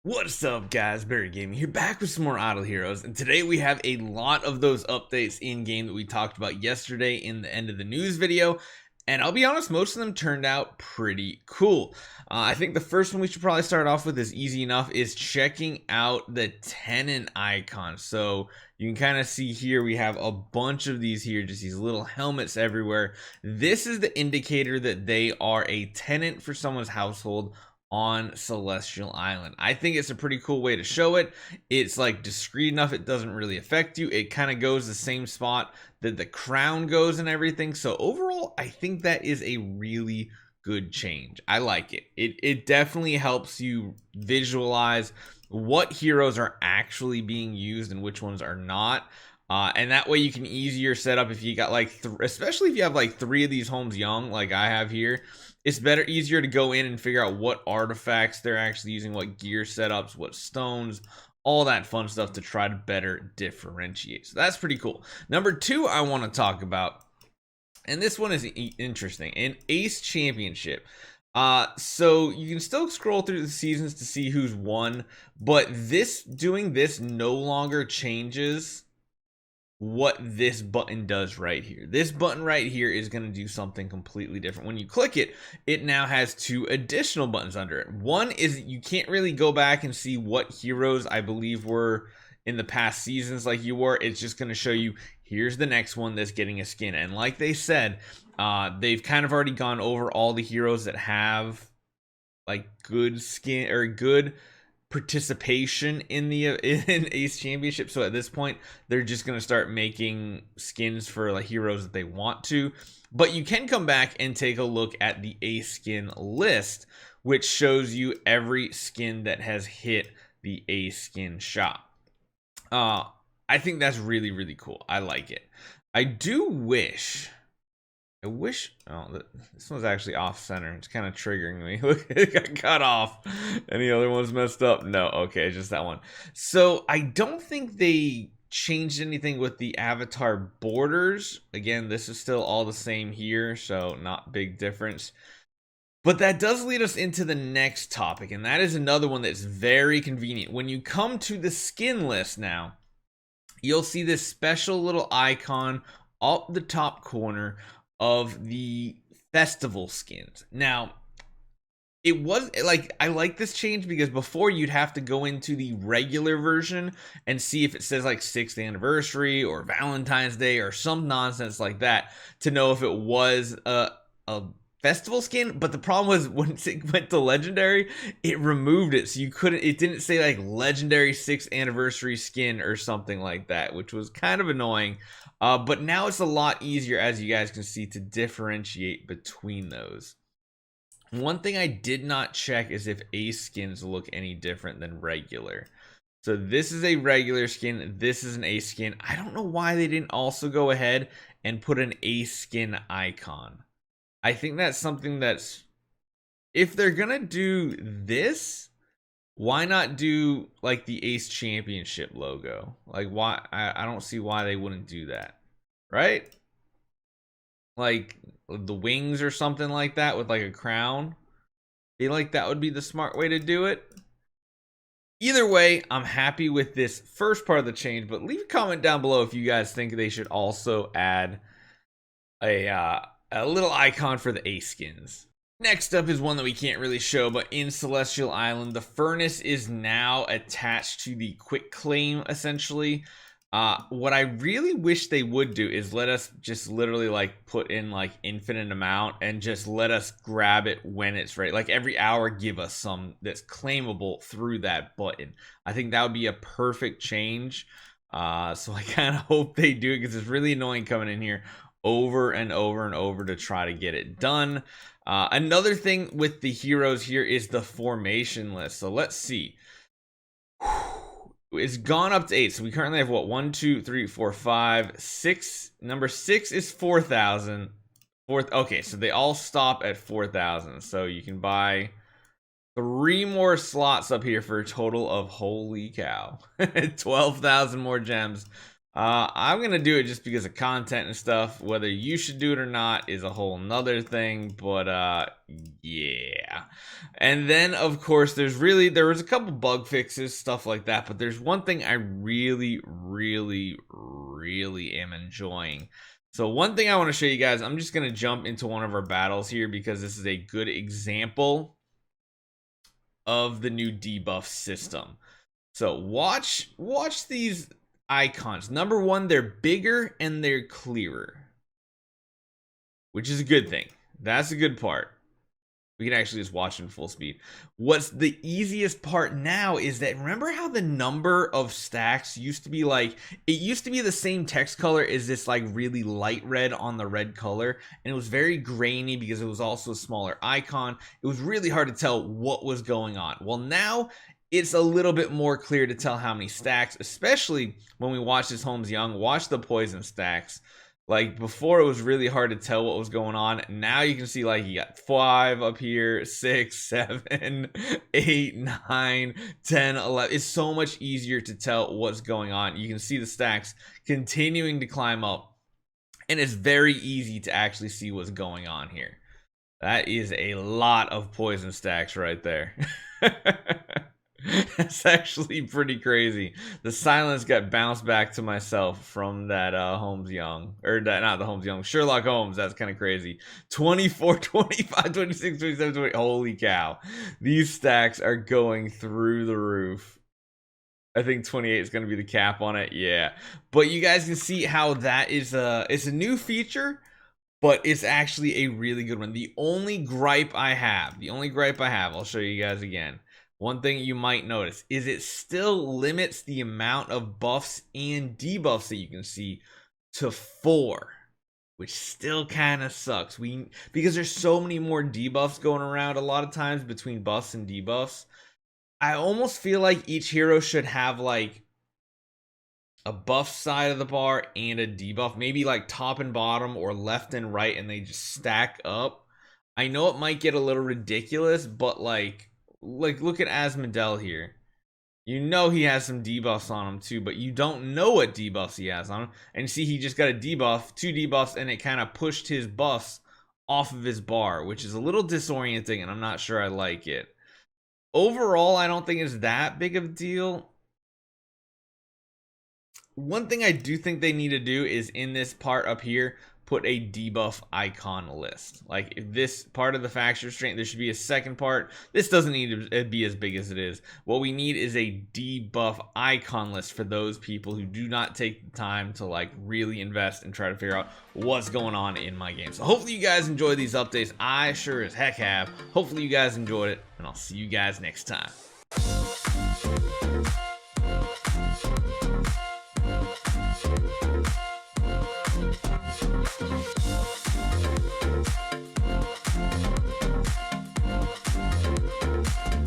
What's up, guys? Barry Gaming here, back with some more Idle Heroes, and today we have a lot of those updates in game that we talked about yesterday in the end of the news video. And I'll be honest, most of them turned out pretty cool. I think the first one we should probably start off with is easy enough, is checking out the Tenant Icon. So you can kind of see here we have a bunch of these here, just these little helmets everywhere. This is the indicator that they are a tenant for someone's household on Celestial Island. I think it's a pretty cool way to show it. It's like discreet enough, it doesn't really affect you. It kind of goes the same spot that the crown goes and everything. So overall, I think that is a really good change. I like it. It definitely helps you visualize what heroes are actually being used and which ones are not. And that way you can easier set up if you got like, especially if you have like 3 of these homes young, like I have here. It's easier to go in and figure out what artifacts they're actually using, what gear setups, what stones, all that fun stuff to try to better differentiate. So that's pretty cool. Number 2 I want to talk about, and this one is interesting, an Ace Championship. So you can still scroll through the seasons to see who's won, but doing this no longer changes what this button does right here. This button right here is going to do something completely different. When you click it, it now has 2 additional buttons under it. One is you can't really go back and see what heroes I believe were in the past seasons like you were. It's just going to show you here's the next one that's getting a skin. And like they said, they've kind of already gone over all the heroes that have like good skin or good participation in the in Ace Championship. So at this point they're just going to start making skins for like heroes that they want to, but you can come back and take a look at the Ace skin list, which shows you every skin that has hit the Ace skin shop. I think that's really cool. I like it. I wish oh, this one's actually off center. It's kind of triggering me. Look, it got cut off. Any other ones messed up? No, okay, just that one. So I don't think they changed anything with the avatar borders. Again, this is still all the same here, so not big difference. But that does lead us into the next topic, and that is another one that's very convenient. When you come to the skin list now, you'll see this special little icon up the top corner of the festival skins. Now, it was like, I like this change because before you'd have to go into the regular version and see if it says like 6th anniversary or Valentine's Day or some nonsense like that to know if it was a festival skin. But the problem was when it went to legendary, it removed it, so you couldn't, it didn't say like legendary 6th anniversary skin or something like that, which was kind of annoying. But now it's a lot easier, as you guys can see, to differentiate between those. One thing I did not check is if Ace skins look any different than regular. So this is a regular skin, this is an Ace skin. I don't know why they didn't also go ahead and put an Ace skin icon. I think that's something that's, if they're gonna do this, why not do like the Ace Championship logo? Like, why? I don't see why they wouldn't do that, right? Like the wings or something like that with like a crown. I feel like that would be the smart way to do it. Either way, I'm happy with this first part of the change, but leave a comment down below if you guys think they should also add a little icon for the Ace skins. Next up is one that we can't really show, but in Celestial Island, the furnace is now attached to the quick claim, essentially. What I really wish they would do is let us just literally like put in like infinite amount and just let us grab it when it's ready. Like every hour, give us some that's claimable through that button. I think that would be a perfect change. So I kind of hope they do it because it's really annoying coming in here over and over to try to get it done. Another thing with the heroes here is the formation list. So let's see. It's gone up to 8. So we currently have what? 1, 2, 3, 4, 5, 6. Number 6 is 4,000. Okay, so they all stop at 4,000. So you can buy 3 more slots up here for a total of, holy cow, 12,000 more gems. I'm gonna do it just because of content and stuff. Whether you should do it or not is a whole nother thing, but yeah. And then of course there was a couple bug fixes, stuff like that, but there's one thing I really am enjoying. So one thing I want to show you guys, I'm just gonna jump into one of our battles here because this is a good example of the new debuff system. So watch these icons. Number one, they're bigger and they're clearer, which is a good thing. That's a good part. We can actually just watch in full speed. What's the easiest part now is that, remember how the number of stacks used to be like, it used to be the same text color as this like really light red on the red color, and it was very grainy because it was also a smaller icon. It was really hard to tell what was going on. Well, now it's a little bit more clear to tell how many stacks, especially when we watch this Holmes Young, watch the poison stacks. Like before it was really hard to tell what was going on. Now you can see like you got 5 up here, 6, 7, 8, 9, 10, 11. It's so much easier to tell what's going on. You can see the stacks continuing to climb up, and it's very easy to actually see what's going on here. That is a lot of poison stacks right there. That's actually pretty crazy. The silence got bounced back to myself from that Holmes Young, or that, not the Holmes Young, Sherlock Holmes. That's kind of crazy. 24, 25, 26, 27, 28. Holy cow. These stacks are going through the roof. I think 28 is going to be the cap on it. Yeah. But you guys can see how that is it's a new feature, but it's actually a really good one. The only gripe I have, I'll show you guys again. One thing you might notice is it still limits the amount of buffs and debuffs that you can see to 4, which still kind of sucks. Because there's so many more debuffs going around a lot of times between buffs and debuffs. I almost feel like each hero should have like a buff side of the bar and a debuff, maybe like top and bottom or left and right, and they just stack up. I know it might get a little ridiculous, but like look at Asmodel here. You know he has some debuffs on him too, but you don't know what debuffs he has on him. And you see he just got a debuff, 2 debuffs, and it kind of pushed his buffs off of his bar, which is a little disorienting, and I'm not sure I like it. Overall, I don't think it's that big of a deal. One thing I do think they need to do is in this part up here, put a debuff icon list. Like if this part of the faction restraint, there should be a second part. This doesn't need to be as big as it is. What we need is a debuff icon list for those people who do not take the time to like really invest and try to figure out what's going on in my game. So hopefully you guys enjoy these updates. I sure as heck have. Hopefully you guys enjoyed it, and I'll see you guys next time.